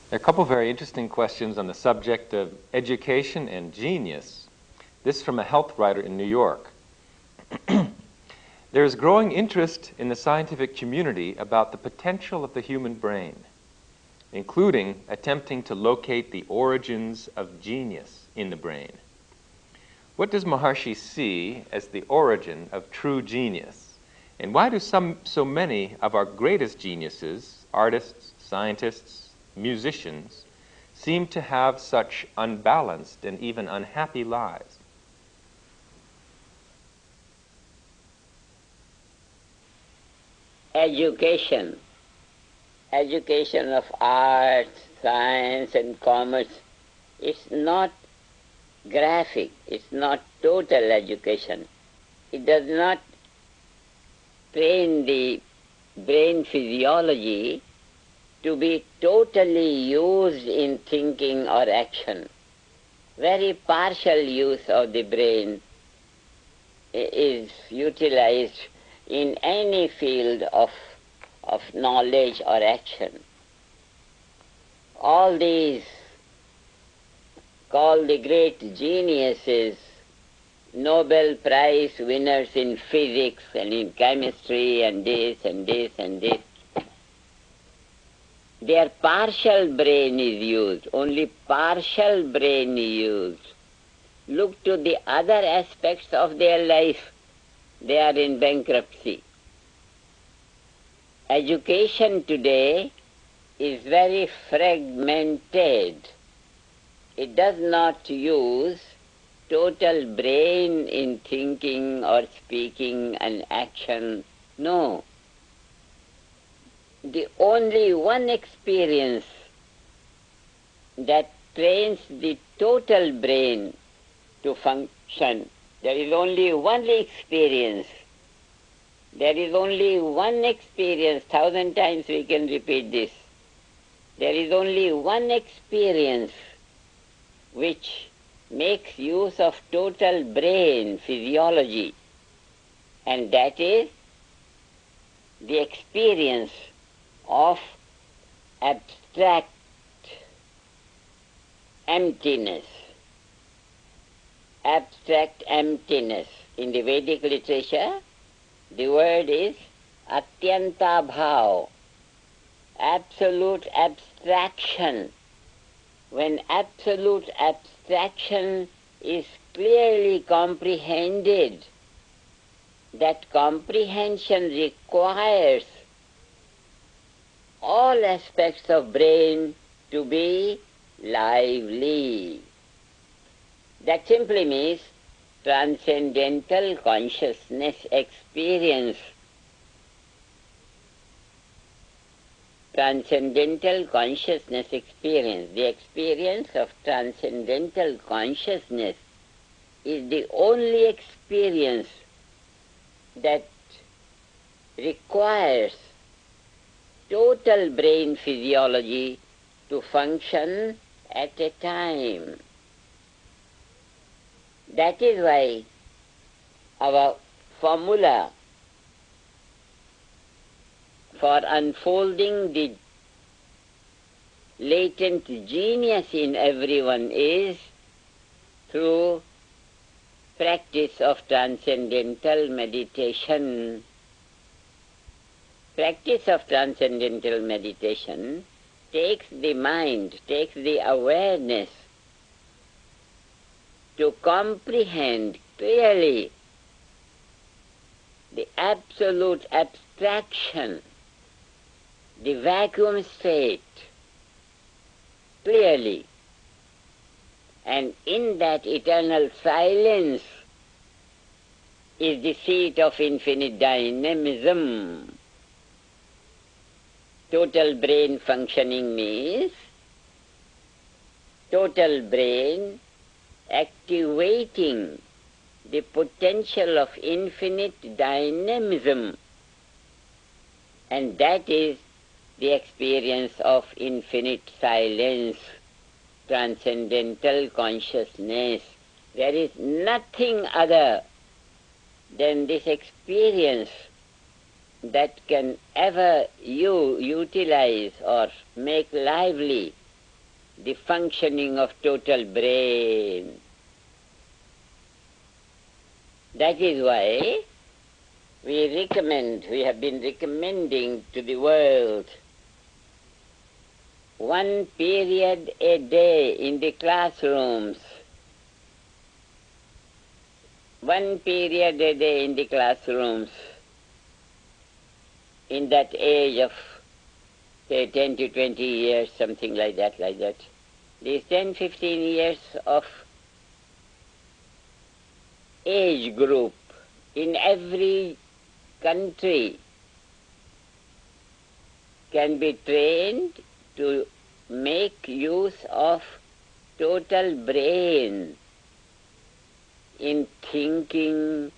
There are a couple of very interesting questions on the subject of education and genius. This from a health writer in New York. There is growing interest in the scientific community about the potential of the human brain, including attempting to locate the origins of genius in the brain. What does Maharishi see as the origin of true genius? And why do so many of our greatest geniuses, artists, scientists, musicians, seem to have such unbalanced and even unhappy lives? Education of arts, science and commerce is not graphic, it's not total education. It does not train the brain physiology to be totally used in thinking or action. Very partial use of the brain is utilized in any field of knowledge or action. All these called the great geniuses, Nobel Prize winners in physics and in chemistry and this and this and this, their partial brain is used, only partial brain is used. Look to the other aspects of their life, they are in bankruptcy. Education today is very fragmented. It does not use total brain in thinking or speaking and action, no. The only one experience that trains the total brain to function, there is only one experience. There is only one experience, 1,000 times we can repeat this. There is only one experience which makes use of total brain physiology, and that is the experience of abstract emptiness. Abstract emptiness. In the Vedic literature, the word is atyanta bhav, absolute abstraction. When absolute abstraction is clearly comprehended, that comprehension requires all aspects of brain to be lively. That simply means transcendental consciousness experience. Transcendental consciousness experience. The experience of transcendental consciousness is the only experience that requires total brain physiology to function at a time. That is why our formula for unfolding the latent genius in everyone is through practice of transcendental meditation. Practice of transcendental meditation takes the mind, takes the awareness to comprehend clearly the absolute abstraction, the vacuum state, clearly. And in that eternal silence is the seat of infinite dynamism. Total brain functioning means total brain activating the potential of infinite dynamism, and that is the experience of infinite silence, transcendental consciousness. There is nothing other than this experience that can ever utilize or make lively the functioning of total brain. That is why we have been recommending to the world one period a day in the classrooms. One period a day in the classrooms in that age of, say, 10 to 20 years, something like that. These 10, 15 years of age group in every country can be trained to make use of total brain in thinking,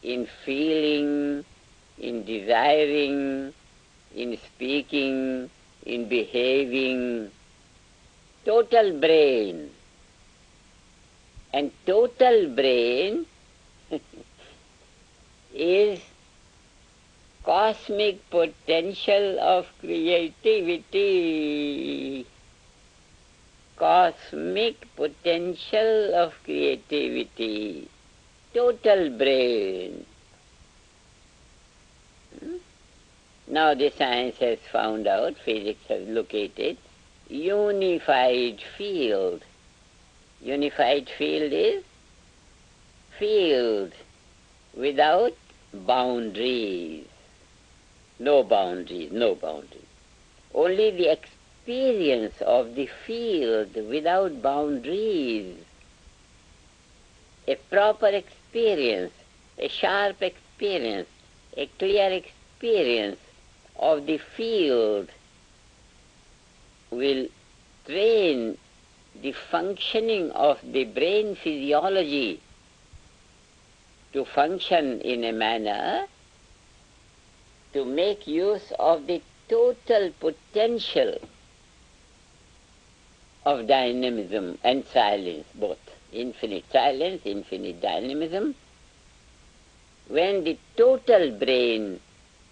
in feeling, in desiring, in speaking, in behaving. Total brain. And total brain is cosmic potential of creativity. Cosmic potential of creativity. Total brain. Now the science has found out, physics has located, unified field. Unified field is field without boundaries. No boundaries, no boundaries. Only the experience of the field without boundaries. A proper experience, a sharp experience, a clear experience of the field will train the functioning of the brain physiology to function in a manner to make use of the total potential of dynamism and silence, both. Infinite silence, infinite dynamism. When the total brain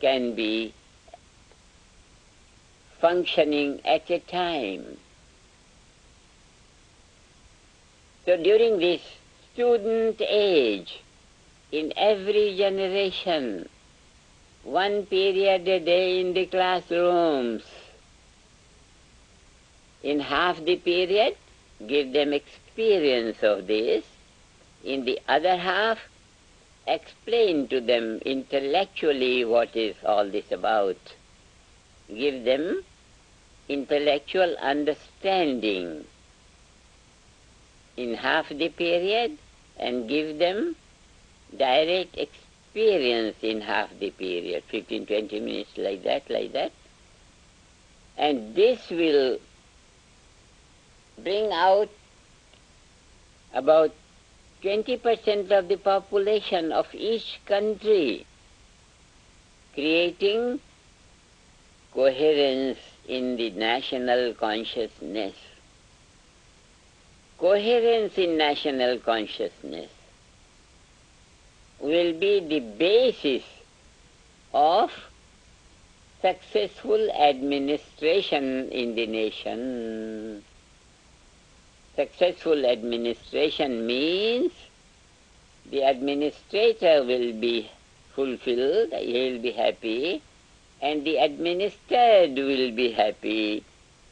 can be functioning at a time. So during this student age, in every generation, one period a day in the classrooms. In half the period, give them experience of this. In the other half, explain to them intellectually what is all this about. Give them intellectual understanding in half the period and give them direct experience in half the period, 15, 20 minutes like that. And this will bring out about 20% of the population of each country, creating coherence in the national consciousness. Coherence in national consciousness will be the basis of successful administration in the nation. Successful administration means the administrator will be fulfilled, he will be happy, and the administered will be happy.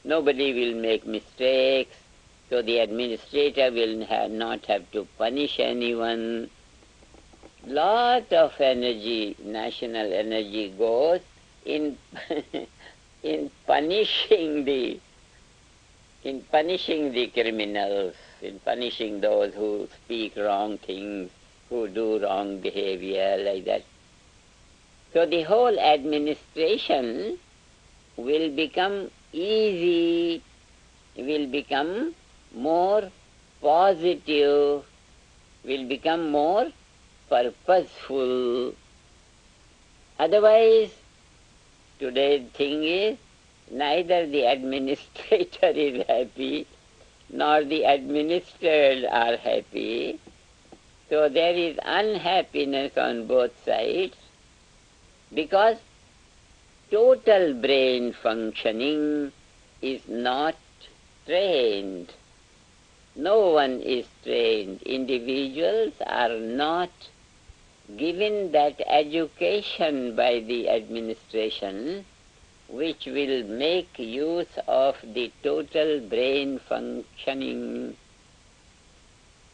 Nobody will make mistakes, so the administrator will not have to punish anyone. Lot of energy, national energy goes in in punishing the criminals, in punishing those who speak wrong things, who do wrong behavior, like that. So the whole administration will become easy, will become more positive, will become more purposeful. Otherwise, today's thing is, neither the administrator is happy, nor the administered are happy. So there is unhappiness on both sides, because total brain functioning is not trained. No one is trained. Individuals are not given that education by the administration which will make use of the total brain functioning.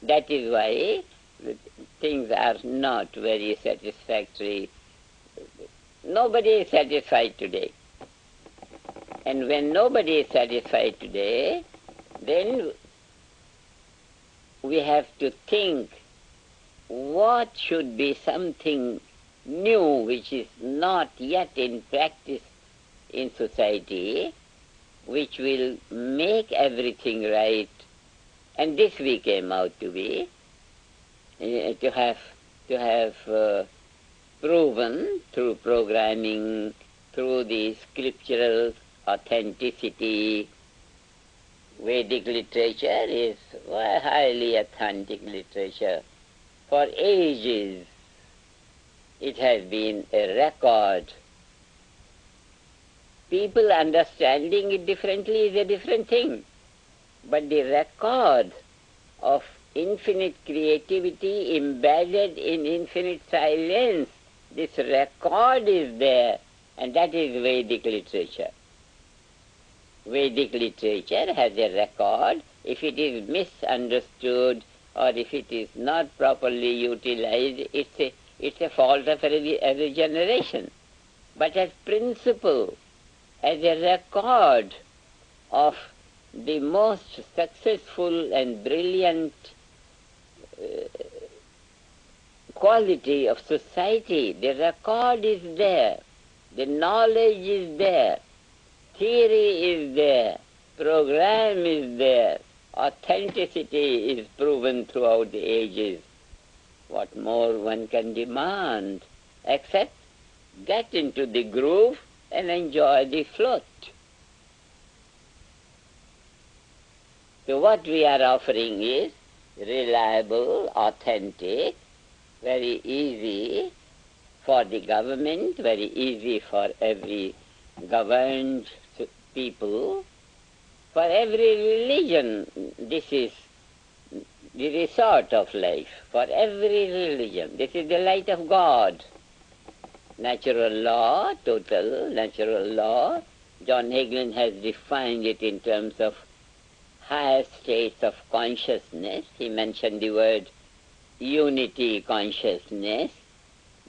That is why things are not very satisfactory. Nobody is satisfied today. And when nobody is satisfied today, then we have to think what should be something new which is not yet in practice in society, which will make everything right. And this we came out to be, to have proven through programming, through the scriptural authenticity. Vedic literature is a highly authentic literature. For ages it has been a record. People understanding it differently is a different thing. But the record of infinite creativity embedded in infinite silence, this record is there, and that is Vedic literature. Vedic literature has a record. If it is misunderstood or if it is not properly utilized, it's a fault of every generation. But as principle, as a record of the most successful and brilliant quality of society, the record is there, the knowledge is there, theory is there, program is there, authenticity is proven throughout the ages. What more one can demand except get into the groove and enjoy the float? So what we are offering is reliable, authentic, very easy for the government, very easy for every governed people, for every religion. This is the resort of life, for every religion. This is the light of God. Natural law, total natural law. John Hagelin has defined it in terms of higher states of consciousness. He mentioned the word unity consciousness.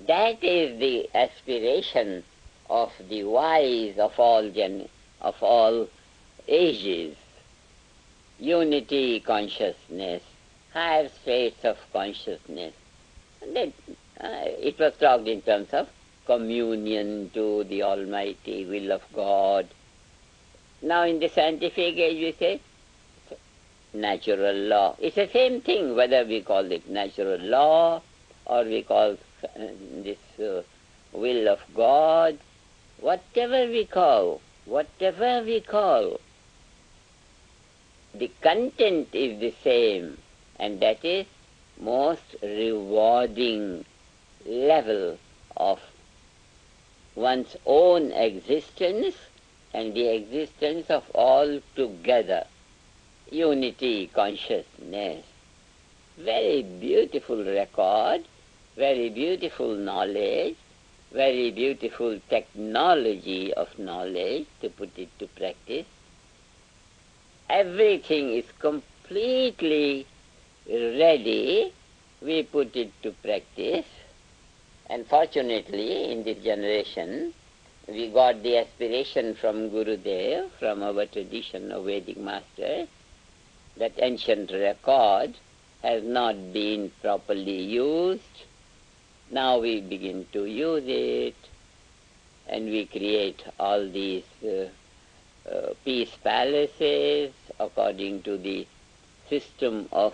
That is the aspiration of the wise of all ages. Unity consciousness, higher states of consciousness. And then it was talked in terms of communion to the almighty will of God. Now in the scientific age we say natural law. It's the same thing whether we call it natural law or we call this will of God. Whatever we call, the content is the same, and that is most rewarding level of one's own existence and the existence of all together. Unity consciousness. Very beautiful record, very beautiful knowledge, very beautiful technology of knowledge to put it to practice. Everything is completely ready. We put it to practice. And fortunately, in this generation, we got the aspiration from Gurudev, from our tradition of Vedic masters, that ancient record has not been properly used. Now we begin to use it, and we create all these peace palaces according to the system of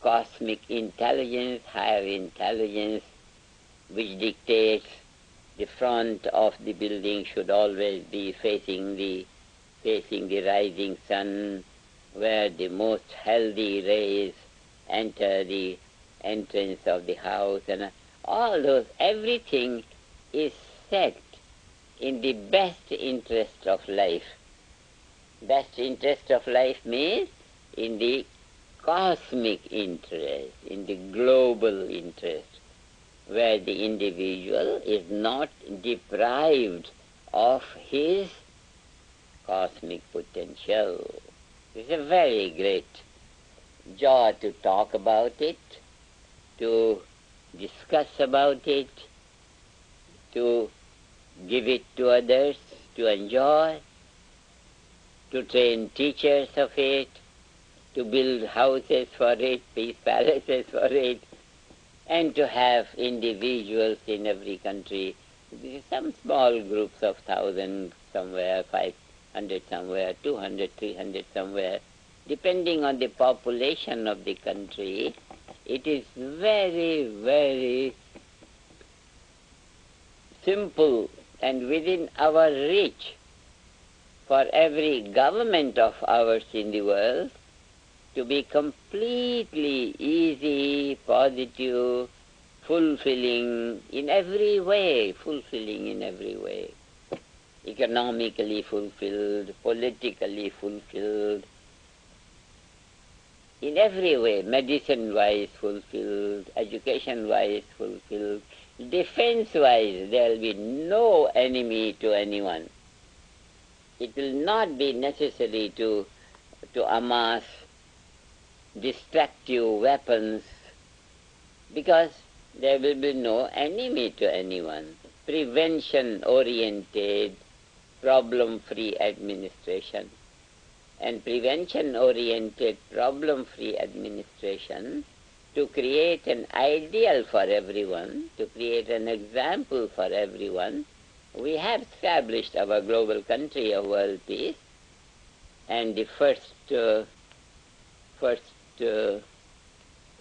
cosmic intelligence, higher intelligence, which dictates the front of the building should always be facing the rising sun, where the most healthy rays enter the entrance of the house, and all those, everything is set in the best interest of life. Best interest of life means in the cosmic interest, in the global interest, where the individual is not deprived of his cosmic potential. It's a very great joy to talk about it, to discuss about it, to give it to others, to enjoy, to train teachers of it, to build houses for it, peace palaces for it, and to have individuals in every country, some small groups of 1,000 somewhere, 500 somewhere, 200, 300 somewhere, depending on the population of the country. It is very, very simple and within our reach for every government of ours in the world to be completely easy, positive, fulfilling in every way, economically fulfilled, politically fulfilled, in every way, medicine-wise fulfilled, education-wise fulfilled, defense-wise, there will be no enemy to anyone. It will not be necessary to amass destructive weapons because there will be no enemy to anyone. Prevention-oriented, problem-free administration. And prevention-oriented, problem-free administration to create an ideal for everyone, to create an example for everyone. We have established our global country of world peace, and the first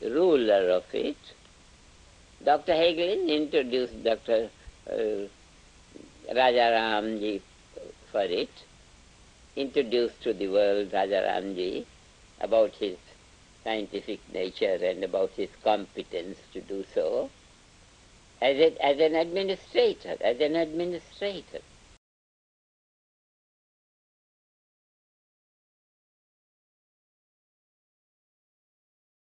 ruler of it, Dr. Hagelin introduced Dr. Rajaramji for it, introduced to the world Rajaramji about his scientific nature and about his competence to do so, as an administrator.